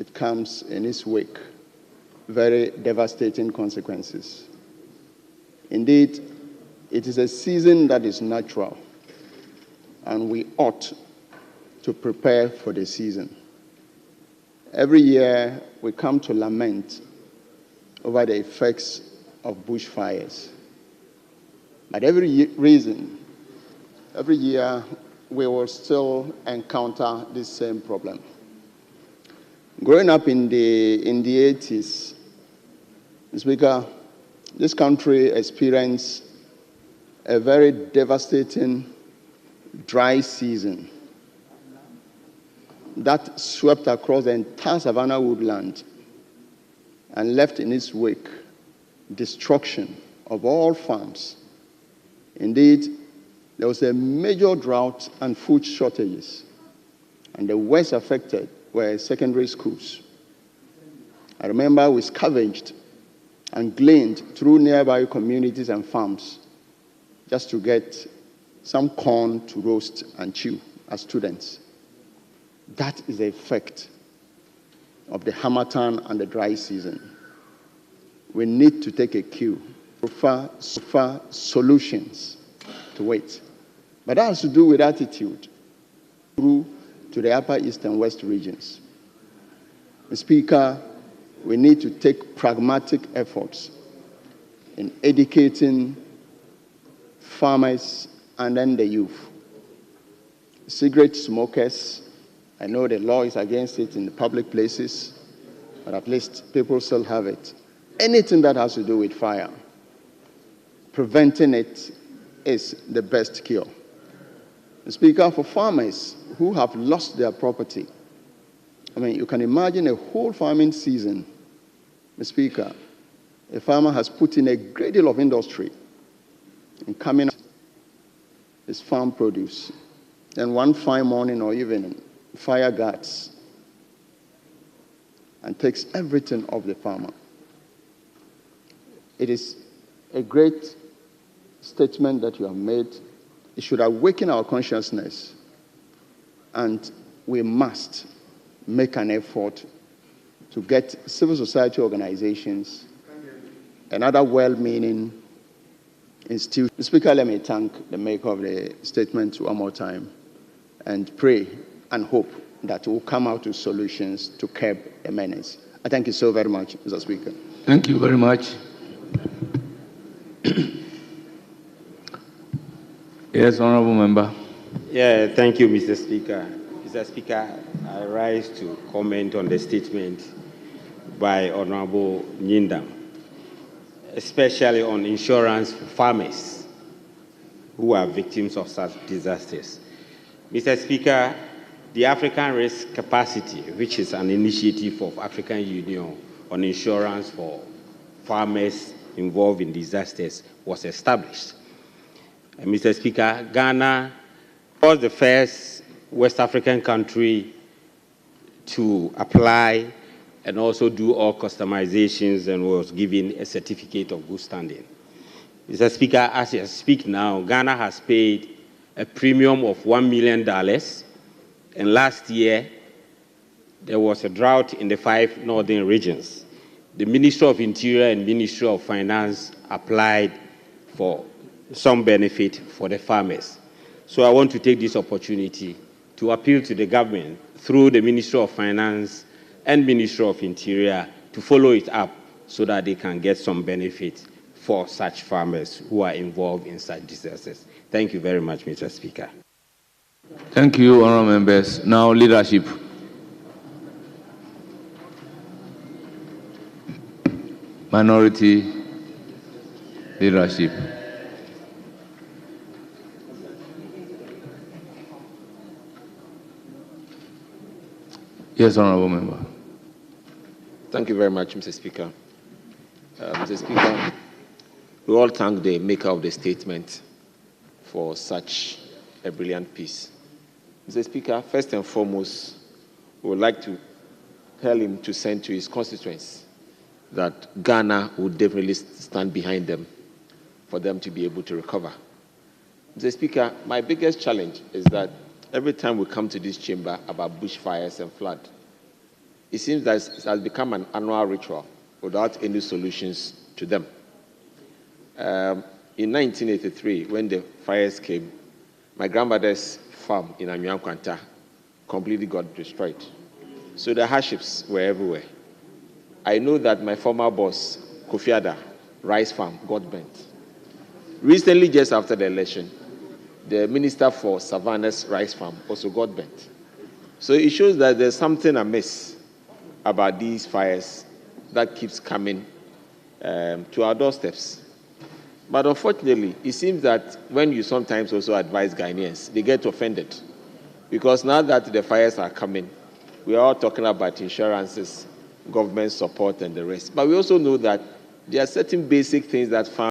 it comes in its wake very devastating consequences. Indeed, it is a season that is natural, and we ought to prepare for the season. Every year, we come to lament over the effects of bushfires. But every year, we will still encounter this same problem. Growing up in the 80s, Speaker, this country experienced a very devastating dry season that swept across the entire Savannah woodland and left in its wake destruction of all farms. Indeed, there was a major drought and food shortages, and the worst affected were secondary schools. I remember we scavenged and gleaned through nearby communities and farms just to get some corn to roast and chew as students. That is the effect of the harmattan and the dry season. We need to take a cue, offer solutions to it. But that has to do with attitude through to the Upper East and West regions. Speaker, we need to take pragmatic efforts in educating farmers and then the youth. Cigarette smokers, I know the law is against it in the public places, but at least people still have it. Anything that has to do with fire, preventing it is the best cure. Speaker, for farmers who have lost their property, I mean, you can imagine a whole farming season. Speaker, a farmer has put in a great deal of industry in coming out his farm produce. Then one fine morning or evening, fire guards and takes everything off the farmer. It is a great statement that you have made. It should awaken our consciousness, and we must make an effort to get civil society organizations and other well-meaning institutions. Speaker, let me thank the maker of the statement one more time and pray and hope that we'll come out with solutions to curb the menace. I thank you so very much, Mr. Speaker. Thank you very much. Yes, Honorable Member. Yeah, thank you, Mr. Speaker. Mr. Speaker, I rise to comment on the statement by Honorable Nyindam, especially on insurance for farmers who are victims of such disasters. Mr. Speaker, the African Risk Capacity, which is an initiative of African Union on insurance for farmers involved in disasters, was established. And Mr. Speaker, Ghana was the first West African country to apply and also do all customizations and was given a certificate of good standing. Mr. Speaker, as I speak now, Ghana has paid a premium of $1 million. And last year, there was a drought in the 5 northern regions. The Ministry of Interior and Ministry of Finance applied for some benefit for the farmers. So I want to take this opportunity to appeal to the government through the Ministry of Finance and Ministry of Interior to follow it up so that they can get some benefit for such farmers who are involved in such disasters. Thank you very much, Mr. Speaker. Thank you, honourable members. Now, leadership. Minority leadership. Yes, honourable member. Thank you very much, Mr. Speaker. Mr. Speaker, we all thank the maker of the statement for such a brilliant piece. Mr. Speaker, first and foremost, we would like to tell him to send to his constituents that Ghana will definitely stand behind them for them to be able to recover. Mr. Speaker, my biggest challenge is that every time we come to this chamber about bushfires and flood, it seems that it has become an annual ritual without any solutions to them. In 1983, when the fires came, my grandmother's farm in Anyuankwanta completely got destroyed. So the hardships were everywhere. I know that my former boss, Kofi Ada, rice farm got burnt. Recently, just after the election, the minister for Savannah's rice farm also got burnt. So it shows that there's something amiss about these fires that keeps coming to our doorsteps. But unfortunately, it seems that when you sometimes also advise Ghanaians, they get offended. Because now that the fires are coming, we are all talking about insurances, government support, and the rest. But we also know that there are certain basic things that farmers